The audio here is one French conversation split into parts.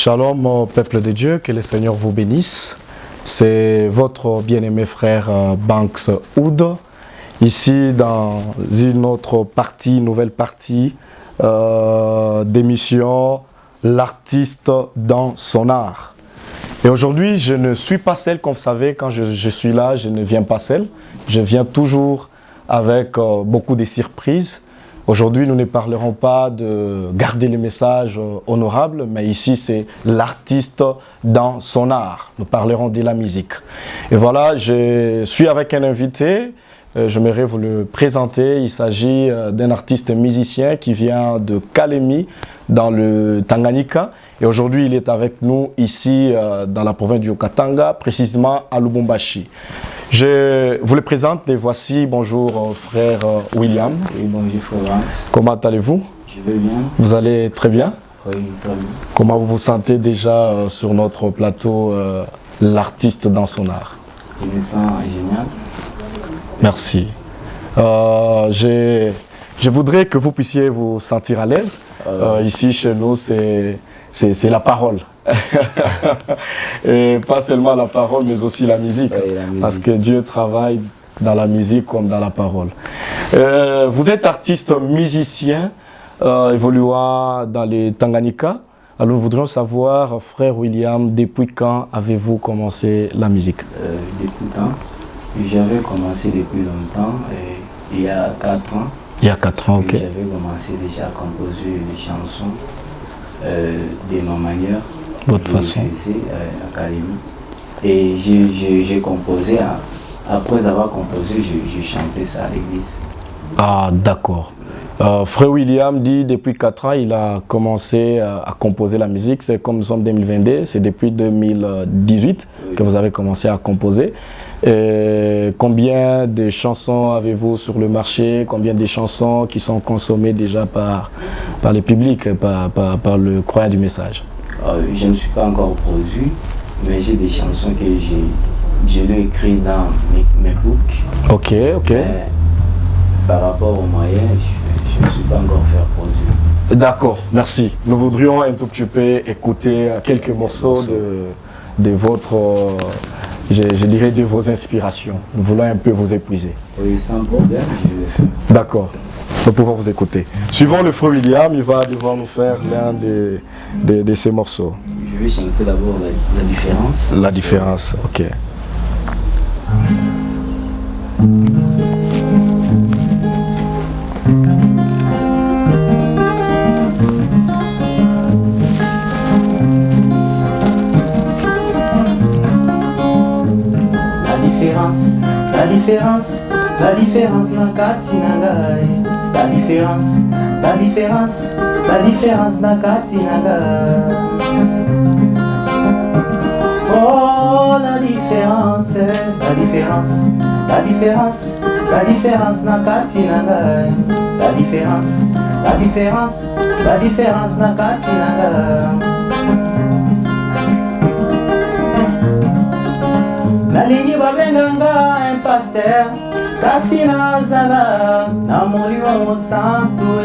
Shalom au peuple de Dieu, que le Seigneur vous bénisse. C'est votre bien-aimé frère Banks Oud, ici dans une autre partie, nouvelle partie d'émission L'artiste dans son art. Et aujourd'hui, je ne suis pas seul, comme vous savez, quand je suis là, je ne viens pas seul. Je viens toujours avec beaucoup de surprises. Aujourd'hui, nous ne parlerons pas de garder le message honorable, mais ici, c'est l'artiste dans son art. Nous parlerons de la musique. Et voilà, je suis avec un invité. J'aimerais vous le présenter. Il s'agit d'un artiste musicien qui vient de Kalemi, dans le Tanganyika. Et aujourd'hui, il est avec nous ici dans la province du Haut-Katanga, précisément à Lubumbashi. Je vous le présente, les voici. Bonjour frère William. Oui, bonjour Florence. Comment allez-vous? Je vais bien. Vous allez très bien? Oui, très bien. Comment vous vous sentez déjà sur notre plateau, l'artiste dans son art? Je me sens génial. Merci. Je voudrais que vous puissiez vous sentir à l'aise. Ici, chez nous, c'est la parole. Et pas seulement la parole, mais aussi la musique. Oui, la musique. Parce que Dieu travaille dans la musique comme dans la parole. Vous êtes artiste musicien, évoluant dans les Tanganyika. Alors nous voudrions savoir, frère William, depuis quand avez-vous commencé la musique? Depuis quand? J'avais commencé depuis longtemps, il y a 4 ans. Il y a 4 ans, ok. J'avais commencé déjà à composer des chansons de ma manière. Votre façon. À Kalemi. Et j'ai composé, après avoir composé, j'ai chanté ça à l'église. Ah, d'accord. Frère William dit depuis 4 ans, il a commencé à composer la musique. C'est comme nous sommes en 2022, c'est depuis 2018 oui, que vous avez commencé à composer. Et combien de chansons avez-vous sur le marché? Combien de chansons qui sont consommées déjà par le public, par le croyant du message? Je ne suis pas encore produit, mais j'ai des chansons que je l'ai écrites dans mes books. Ok, ok. Mais par rapport aux moyens, je ne suis pas encore fait produire. D'accord, merci. Nous voudrions un tout petit peu écouter quelques morceaux de votre, je dirais, de vos inspirations. Nous voulons un peu vous épuiser. Oui, sans problème, je vais faire. D'accord, nous pouvons vous écouter. Suivant le frère William, il va devoir nous faire l'un de ces morceaux. Je vais chanter d'abord la différence. La différence, ok. La différence na kati na ngai. La différence na kati na ngai. Oh, la différence na kati na ngai. La différence na kati na ngai. Nalingi babenganga un pasteur, kasi nazala na molimo santo.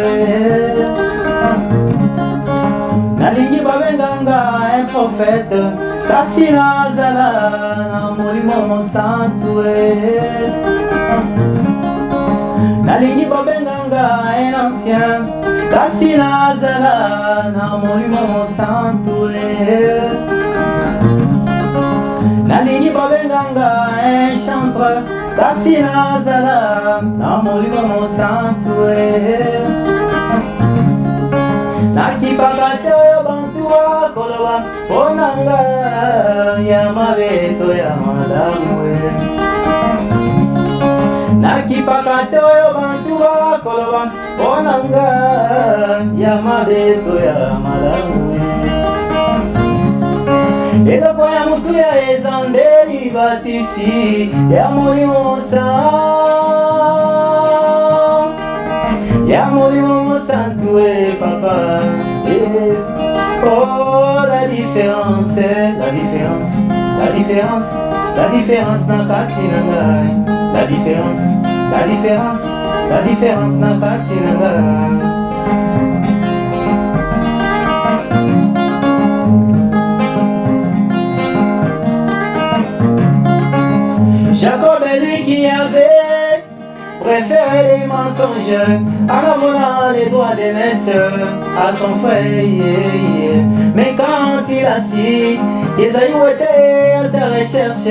Nalingi babenganga un prophète, kasi nazala na molimo santo. Nalingi babenganga un ancien, kasi nazala na molimo santo. Nalingi babenganga un chanteur, kasi nazala na molimo santo. Nakipaka te oyo bantu bakoloba mponanga ya mabeto ya malamu. Nakipaka te oyo bantu bakoloba mponanga ya mabeto ya malamu. Eloko ya mutu ya ezandeli batisi ya molimo santo papa. Oh, la différence na kati na ngai. La différence na kati na ngai. mensonge en abonnant les droits d'aînesse à son frère. Mais quand il a su qu'Ésaü était à sa recherche,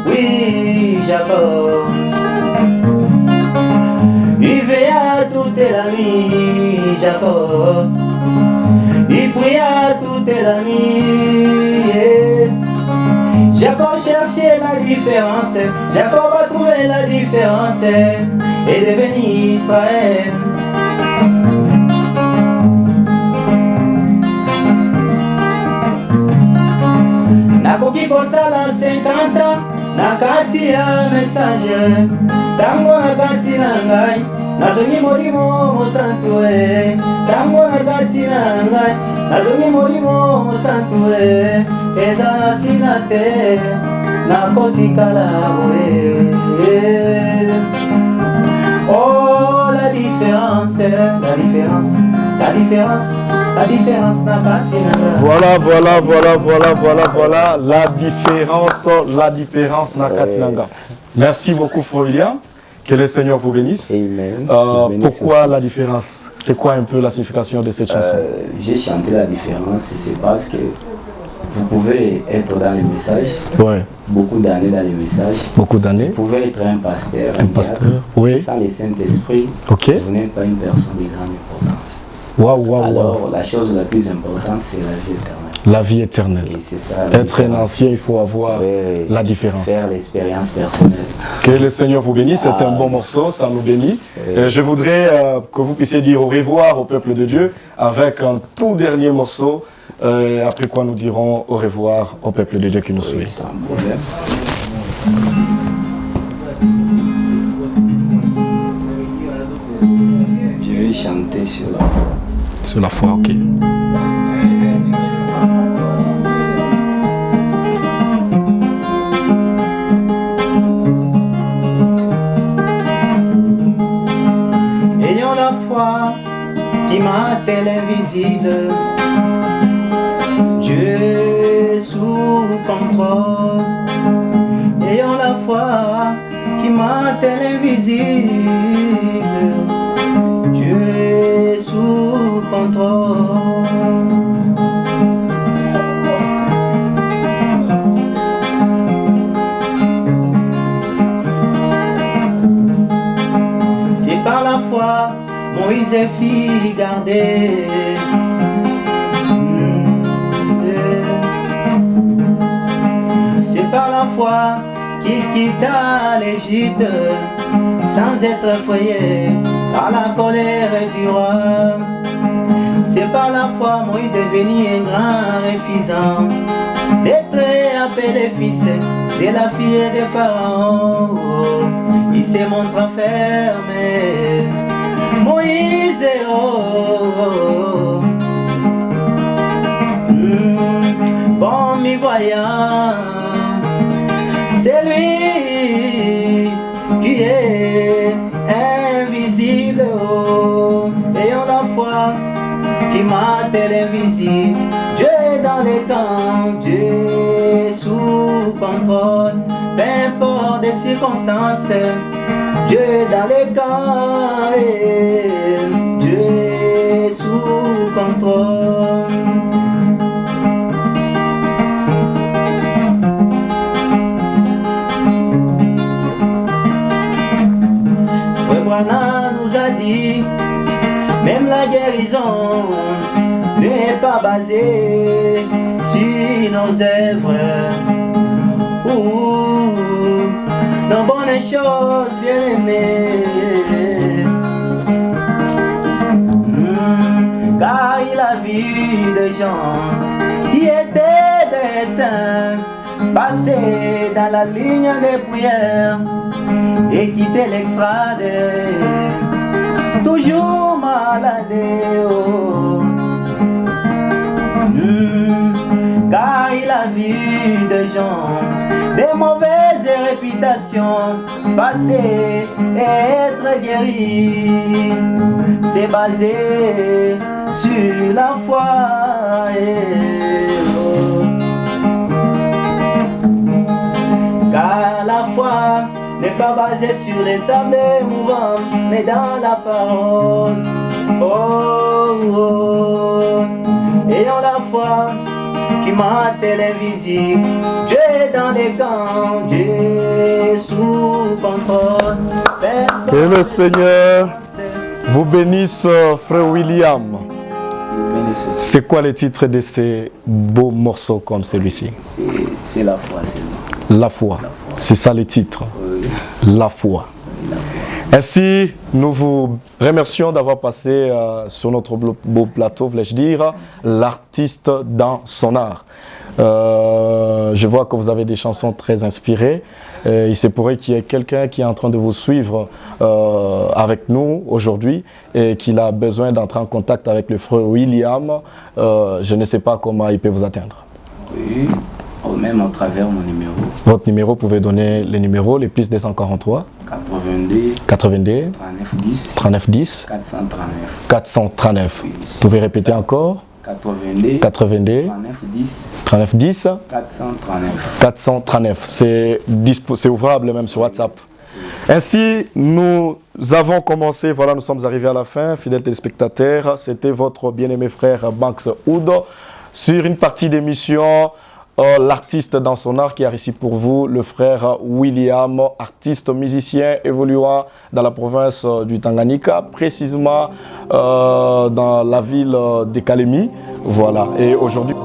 oui, Jacob, il veilla toute la nuit, Jacob, il pria toute la nuit. Jacob cherchait la différence, Jacob a trouvé la différence et devenu Israël. Nakoki kosala 50 ans, nakati ya message, tango nakati na ngai, nazongi molimo mosantu e, tango nakati na ngai, nazongi molimo mosantu e, eza na sina te, nakotikala boye. Oh, la différence, la différence, la différence, la différence nakati na ngai. Voilà, la différence nakati na ngai. Merci beaucoup, Frère William. Que le Seigneur vous bénisse. Amen. Pourquoi la différence? C'est quoi un peu la signification de cette chanson? J'ai chanté la différence, c'est parce que vous pouvez être dans les messages, ouais, beaucoup d'années dans les messages. Beaucoup d'années. Vous pouvez être un pasteur, pasteur, oui. Sans le Saint-Esprit, okay, vous n'êtes pas une personne de grande importance. Alors, la chose la plus importante, c'est la vie éternelle. La vie éternelle. Et c'est ça, être un ancien, il faut avoir la différence. Faire l'expérience personnelle. Que le Seigneur vous bénisse, c'est un bon morceau, ça nous bénit. Je voudrais que vous puissiez dire au revoir au peuple de Dieu avec un tout dernier morceau, après quoi nous dirons au revoir au peuple de Dieu qui nous suit. Sans problème. Je vais chanter sur la foi. Sur la foi, ok. Ayant la foi qui m'a-t-elle invisible, Dieu est sous contrôle. Ayant la foi qui m'a-t-elle invisible, Dieu est sous contrôle. C'est par la foi Moïse fit garder. C'est par la foi qu'il quitta l'Égypte sans être effrayé par la colère du roi. C'est par la foi Moïse devenu un grand refusant d'être appelé fils de la fille de Pharaon. Il se montra fermé. Moïse, comme y voyant, c'est lui qui est invisible, ayant la foi qui m'a-t-elle invisible. Dieu est dans les camps, Dieu est sous contrôle, peu importe les circonstances. Dieu est dans les camps et Dieu est sous contrôle. Frère Branham nous a dit, même la guérison n'est pas basée sur nos œuvres. Dans bonnes choses, bien aimé, car il a vu des gens qui étaient des saints passer dans la ligne de prière et quitter l'extrade, toujours malade. Car il a vu des gens de mauvaises réputations passer et être guéris. C'est basé sur la foi. Car la foi n'est pas basé sur les sables mouvants, mais dans la parole. Oh, oh. Ayons la foi qui mate l'invisible. Dieu est dans les camps, Dieu est sous contrôle. Que le Seigneur vous bénisse, frère William. C'est quoi le titre de ces beaux morceaux comme celui-ci? C'est la foi seulement. La foi. C'est ça le titre. Oui. La foi. Ainsi, nous vous remercions d'avoir passé sur notre beau plateau, voulais-je dire, l'artiste dans son art. Je vois que vous avez des chansons très inspirées. Il se pourrait qu'il y ait quelqu'un qui est en train de vous suivre avec nous aujourd'hui et qu'il a besoin d'entrer en contact avec le frère William. Je ne sais pas comment il peut vous atteindre. Oui, même à travers mon numéro. Votre numéro, vous pouvez donner les numéros, les plus 243 82 39 10 39 10 439. 439. Oui. Vous pouvez répéter encore 82 39 10 39 10 439. 439. C'est ouvrable même sur WhatsApp. Ainsi, nous avons commencé, voilà, nous sommes arrivés à la fin, fidèles téléspectateurs. C'était votre bien-aimé frère Banks Oudo sur une partie d'émission l'artiste dans son art qui a ici pour vous le frère William, artiste musicien évoluant dans la province du Tanganyika, précisément dans la ville de Kalemi. Voilà, et aujourd'hui